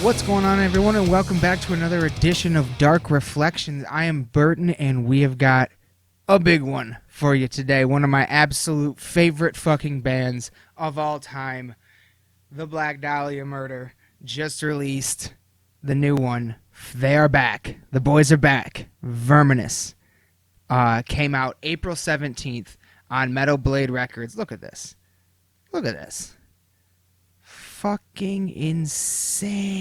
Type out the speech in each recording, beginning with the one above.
What's going on, everyone, and welcome back to another edition of Dark Reflections. I am Burton, and we have got a big one for you today. One of my absolute favorite fucking bands of all time, the Black Dahlia Murder, just released the new one. They are back. The boys are back. Verminous came out April 17th on Metal Blade Records. Look at this. Look at this. Fucking insane.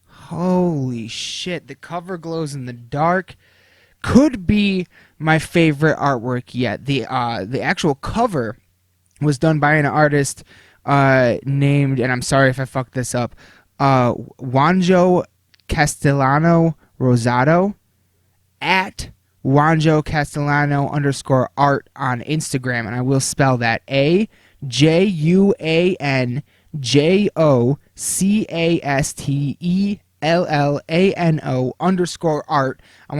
Holy shit. The cover glows in the dark. Could be my favorite artwork yet. The actual cover was done by an artist named, and I'm sorry if I fucked this up, Juanjo Castellano Rosado at Juanjo Castellano _art on Instagram, and I will spell that JUANJOCASTELLANO _art. I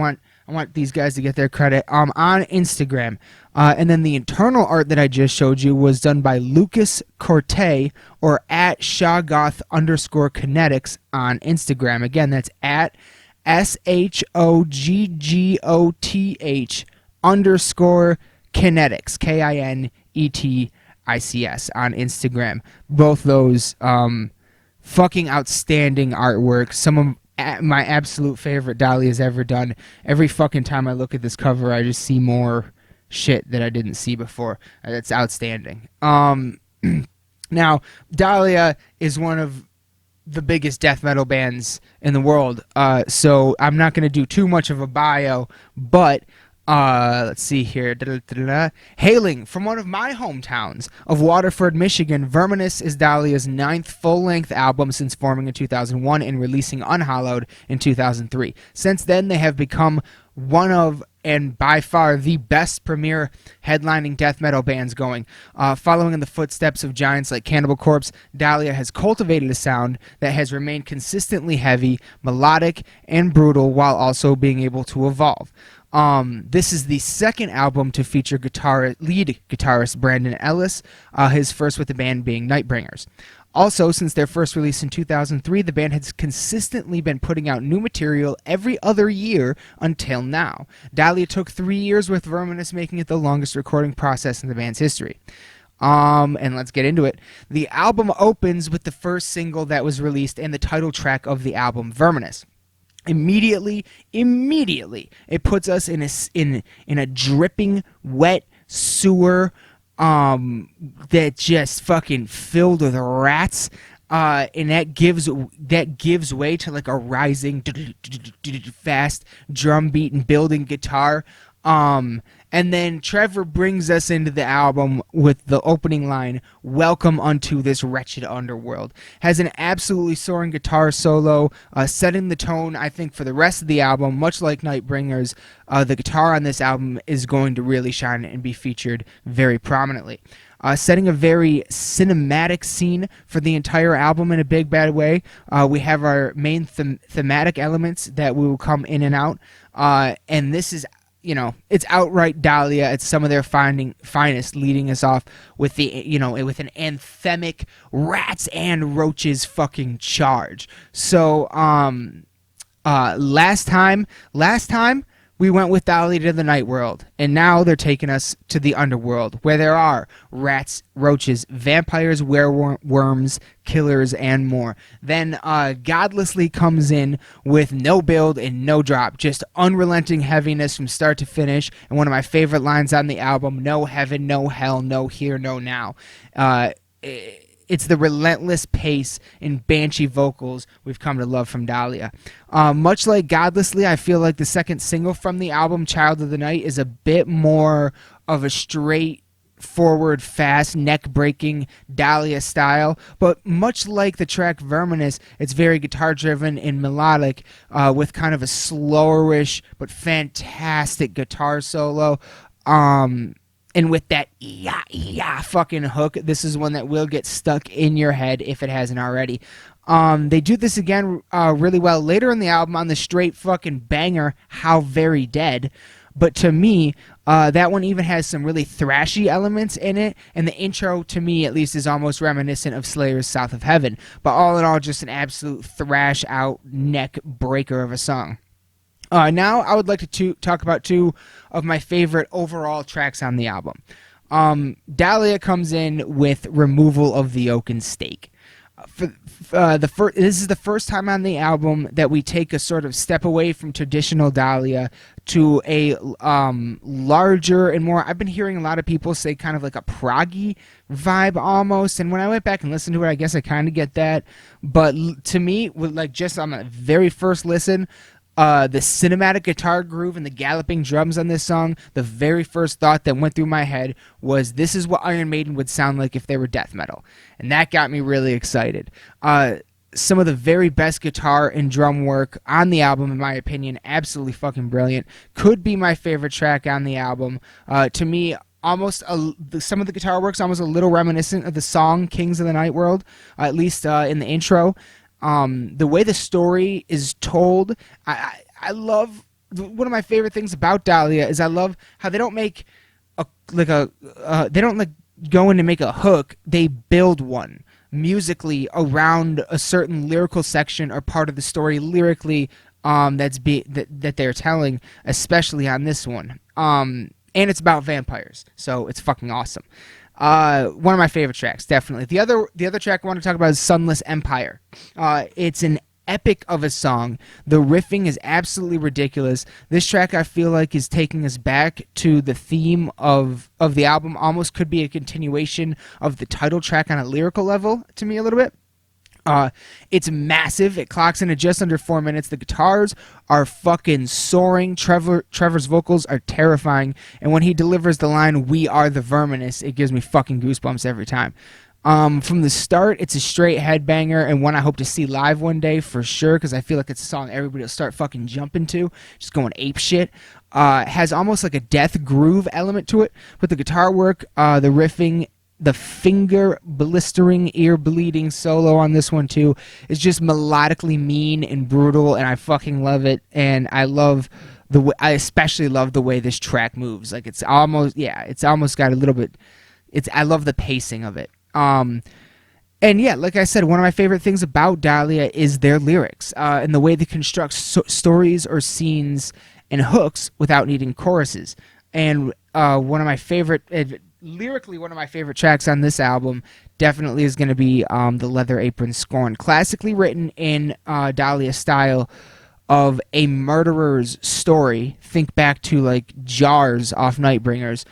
want these guys to get their credit on Instagram. And then the internal art that I just showed you was done by Lucas Corte or at Shawgoth _kinetics on Instagram. Again, that's at SHOGGOTH _kinetics, KINETICS on Instagram. Both those fucking outstanding artwork. Some of my absolute favorite Dahlia's ever done. Every fucking time I look at this cover, I just see more shit that I didn't see before. That's outstanding. Now, Dahlia is one of the biggest death metal bands in the world, so I'm not going to do too much of a bio, but let's see here. Hailing from one of my hometowns of Waterford, Michigan, Verminous is Dahlia's 9th full-length album since forming in 2001 and releasing Unhallowed in 2003. Since then, they have become one of, and by far, the best premier headlining death metal bands going. Following in the footsteps of giants like Cannibal Corpse, Dahlia has cultivated a sound that has remained consistently heavy, melodic, and brutal while also being able to evolve. This is the second album to feature lead guitarist Brandon Ellis, his first with the band being Nightbringers. Also, since their first release in 2003, the band has consistently been putting out new material every other year until now. Dahlia took 3 years with Verminous, making it the longest recording process in the band's history. And let's get into it. The album opens with the first single that was released and the title track of the album, Verminous. Immediately, it puts us in a dripping, wet sewer that just fucking filled with rats, and that gives way to like a rising fast drum beat and building guitar. And then Trevor brings us into the album with the opening line, "Welcome unto this wretched underworld." Has an absolutely soaring guitar solo, setting the tone, I think, for the rest of the album. Much like Nightbringers, the guitar on this album is going to really shine and be featured very prominently. Setting a very cinematic scene for the entire album in a big bad way. We have our main thematic elements that will come in and out, and this is, it's outright Dahlia. It's some of their finest, leading us off with with an anthemic rats and roaches fucking charge. So, last time we went with Dahlia to the night world, and now they're taking us to the underworld, where there are rats, roaches, vampires, werewolves, killers, and more. Then Godlessly comes in with no build and no drop, just unrelenting heaviness from start to finish, and one of my favorite lines on the album, "No heaven, no hell, no here, no now." It's the relentless pace and banshee vocals we've come to love from Dahlia. Much like Godlessly, I feel like the second single from the album, Child of the Night, is a bit more of a straightforward, fast, neck-breaking Dahlia style. But much like the track Verminous, it's very guitar-driven and melodic, with kind of a slowerish but fantastic guitar solo. And with that fucking hook, this is one that will get stuck in your head if it hasn't already. They do this again really well later in the album on the straight fucking banger, How Very Dead. but to me, that one even has some really thrashy elements in it, and the intro, to me at least, is almost reminiscent of Slayer's South of Heaven. But all in all, just an absolute thrash out neck breaker of a song. Now I would like to talk about two of my favorite overall tracks on the album. Dahlia comes in with Removal of the Oaken Stake. This is the first time on the album that we take a sort of step away from traditional Dahlia to a larger and more, I've been hearing a lot of people say kind of like a proggy vibe almost, and when I went back and listened to it, I guess I kind of get that, but to me, with like just on the very first listen, the cinematic guitar groove and the galloping drums on this song, the very first thought that went through my head was, this is what Iron Maiden would sound like if they were death metal. And that got me really excited. Some of the very best guitar and drum work on the album, in my opinion, absolutely fucking brilliant. Could be my favorite track on the album. To me, some of the guitar work's almost a little reminiscent of the song Kings of the Night World, at least in the intro. The way the story is told, I love. One of my favorite things about Dahlia is I love how they don't make they don't like go in to make a hook. They build one musically around a certain lyrical section or part of the story lyrically that they're telling, especially on this one. And it's about vampires, so it's fucking awesome. One of my favorite tracks, definitely. The other track I want to talk about is Sunless Empire. It's an epic of a song. The riffing is absolutely ridiculous. This track, I feel like, is taking us back to the theme of the album. Almost could be a continuation of the title track on a lyrical level, to me, a little bit. It's massive. It clocks in at just under 4 minutes. The guitars are fucking soaring. Trevor's vocals are terrifying. And when he delivers the line, "We are the Verminous," it gives me fucking goosebumps every time. From the start, it's a straight headbanger, and one I hope to see live one day for sure, because I feel like it's a song everybody will start fucking jumping to, just going ape shit. It has almost like a death groove element to it, but the guitar work, the riffing, the finger blistering, ear bleeding solo on this one too is just melodically mean and brutal, and I fucking love it. And I especially love the way this track moves. Like it's almost got a little bit. I love the pacing of it. And yeah, like I said, one of my favorite things about Dahlia is their lyrics and the way they construct stories or scenes and hooks without needing choruses. And lyrically, one of my favorite tracks on this album definitely is going to be the Leather Apron Scorn, classically written in Dahlia style of a murderer's story. Think back to like Jars off Nightbringers,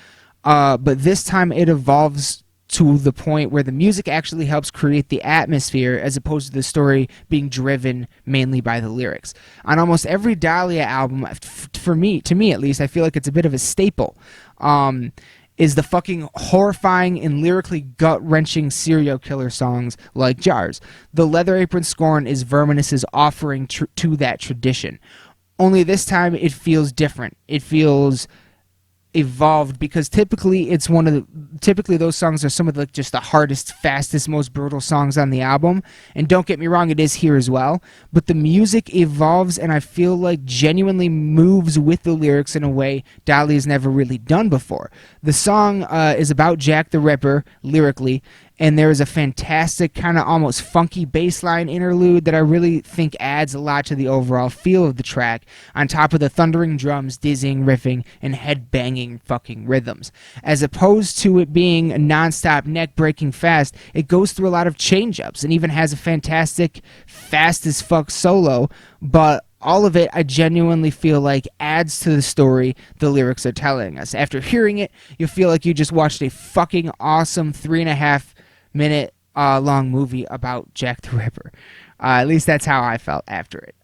but this time it evolves to the point where the music actually helps create the atmosphere as opposed to the story being driven mainly by the lyrics. On almost every Dahlia album, to me at least, I feel like it's a bit of a staple. Is the fucking horrifying and lyrically gut-wrenching serial killer songs like Jars. The Leather Apron Scorn is Verminous' offering to that tradition. Only this time it feels different. It feels evolved, because typically those songs are some of just the hardest, fastest, most brutal songs on the album, and don't get me wrong, it is here as well, but the music evolves and I feel like genuinely moves with the lyrics in a way Dahlia's never really done before. The song is about Jack the Ripper lyrically, and there is a fantastic kind of almost funky bassline interlude that I really think adds a lot to the overall feel of the track, on top of the thundering drums, dizzying riffing, and head-banging fucking rhythms. As opposed to it being a non-stop neck-breaking fast, it goes through a lot of change-ups and even has a fantastic fast-as-fuck solo, but all of it, I genuinely feel like, adds to the story the lyrics are telling us. After hearing it, you'll feel like you just watched a fucking awesome 3.5-minute long movie about Jack the Ripper. At least that's how I felt after it.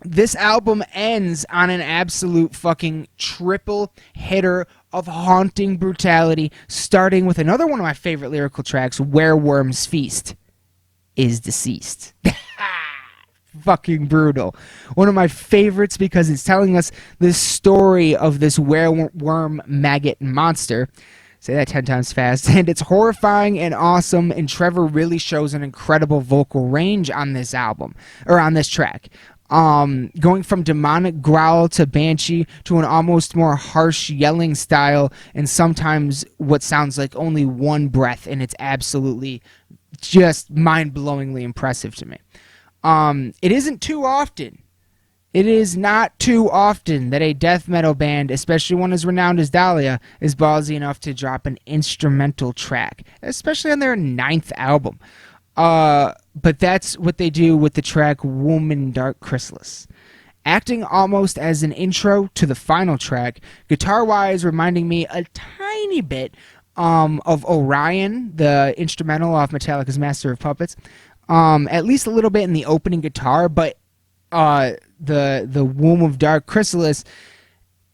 This album ends on an absolute fucking triple hitter of haunting brutality, starting with another one of my favorite lyrical tracks, Where Worms Feast is Deceased. Fucking brutal. One of my favorites because it's telling us this story of this werewolf maggot monster. Say that 10 times fast. And it's horrifying and awesome, and Trevor really shows an incredible vocal range on this album, or on this track. going from demonic growl to banshee to an almost more harsh yelling style, and sometimes what sounds like only one breath, and it's absolutely just mind-blowingly impressive to me. It isn't too often. It is not too often that a death metal band, especially one as renowned as Dahlia, is ballsy enough to drop an instrumental track, especially on their 9th album. But that's what they do with the track Woman Dark Chrysalis. Acting almost as an intro to the final track, guitar-wise reminding me a tiny bit of Orion, the instrumental off Metallica's Master of Puppets. At least a little bit in the opening guitar, but the Womb of Dark Chrysalis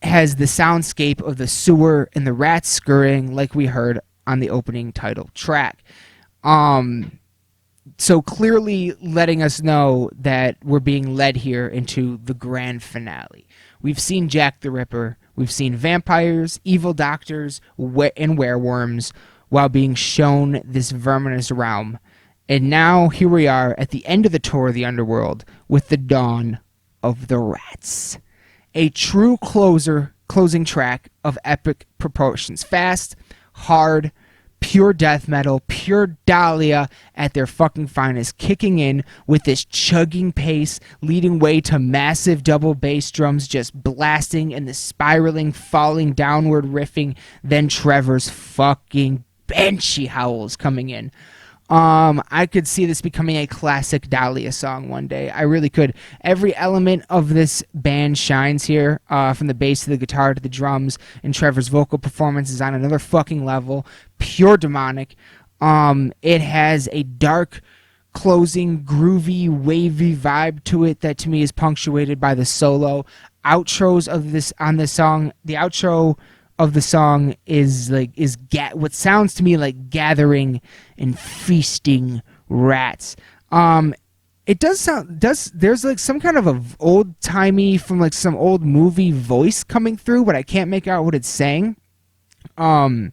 has the soundscape of the sewer and the rats scurrying like we heard on the opening title track. So clearly letting us know that we're being led here into the grand finale. We've seen Jack the Ripper, we've seen vampires, evil doctors, and werewolves, while being shown this verminous realm. And now here we are at the end of the tour of the underworld with the dawn of the rats. A true closing track of epic proportions. Fast, hard, pure death metal, pure Dahlia at their fucking finest, kicking in with this chugging pace, leading way to massive double bass drums just blasting and the spiraling, falling downward riffing, then Trevor's fucking banshee howls coming in. I could see this becoming a classic Dahlia song one day. I really could. Every element of this band shines here, from the bass to the guitar to the drums, and Trevor's vocal performance is on another fucking level. Pure demonic. It has a dark, closing, groovy, wavy vibe to it that to me is punctuated by the solo. Outros of this on this song. The outro of the song is what sounds to me like gathering and feasting rats. It there's like some kind of a old timey from like some old movie voice coming through, but I can't make out what it's saying. But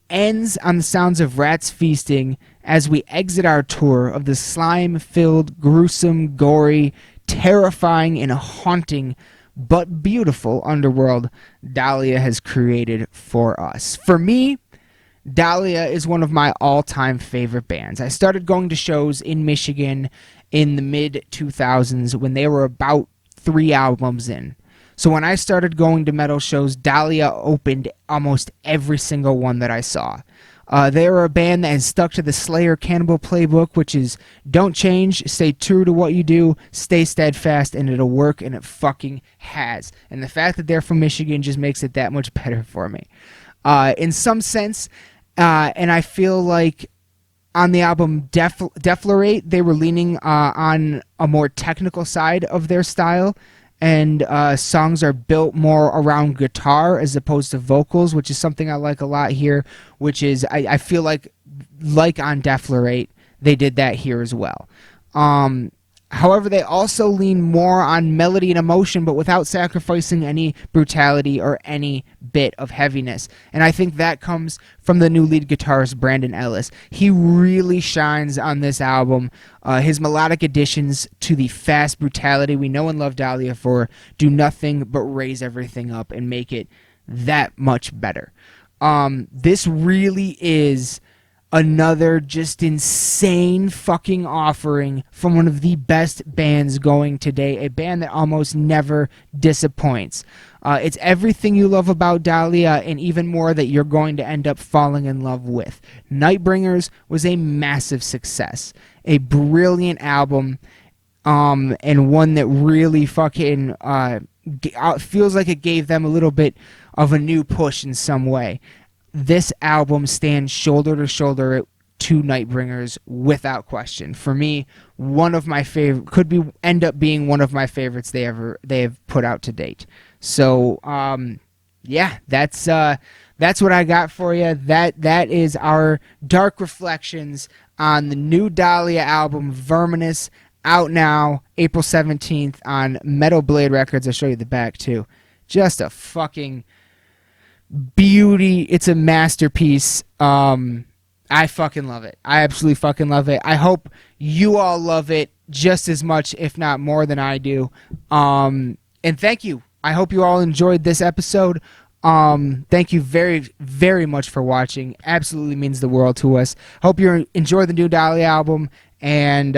ends on the sounds of rats feasting as we exit our tour of the slime-filled, gruesome, gory, terrifying, and haunting but beautiful underworld Dahlia has created for us. For me, Dahlia is one of my all-time favorite bands. I started going to shows in Michigan in the mid-2000s when they were about 3 albums in. So when I started going to metal shows, Dahlia opened almost every single one that I saw. They are a band that has stuck to the Slayer Cannibal playbook, which is don't change, stay true to what you do, stay steadfast, and it'll work, and it fucking has. And the fact that they're from Michigan just makes it that much better for me. In some sense, and I feel like on the album Deflorate, they were leaning on a more technical side of their style, and songs are built more around guitar as opposed to vocals, which is something I like a lot here, which is I feel like on Deflorate, they did that here as well. However, they also lean more on melody and emotion, but without sacrificing any brutality or any bit of heaviness. And I think that comes from the new lead guitarist, Brandon Ellis. He really shines on this album. His melodic additions to the fast brutality we know and love Dahlia for do nothing but raise everything up and make it that much better. This really is another just insane fucking offering from one of the best bands going today, a band that almost never disappoints. It's everything you love about Dahlia and even more that you're going to end up falling in love with. Nightbringers was a massive success, a brilliant album, and one that really fucking feels like it gave them a little bit of a new push in some way. This album stands shoulder to shoulder to Nightbringers without question. For me, one of my favorite end up being one of my favorites they have put out to date. So yeah, that's what I got for you. That is our dark reflections on the new Dahlia album Verminous, out now April 17th on Metal Blade Records. I'll show you the back too. Just a fucking beauty. It's a masterpiece. I fucking love it. I absolutely fucking love it. I hope you all love it just as much, if not more than I do. And thank you. I hope you all enjoyed this episode. Thank you very, very much for watching. Absolutely means the world to us. Hope you enjoy the new Dahlia album. And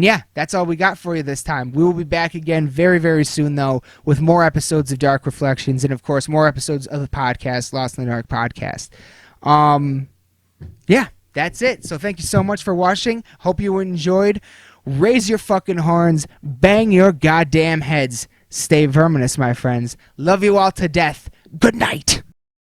yeah, that's all we got for you this time. We will be back again very, very soon, though, with more episodes of Dark Reflections and, of course, more episodes of the podcast, Lost in the Dark podcast. Yeah, that's it. So thank you so much for watching. Hope you enjoyed. Raise your fucking horns. Bang your goddamn heads. Stay verminous, my friends. Love you all to death. Good night.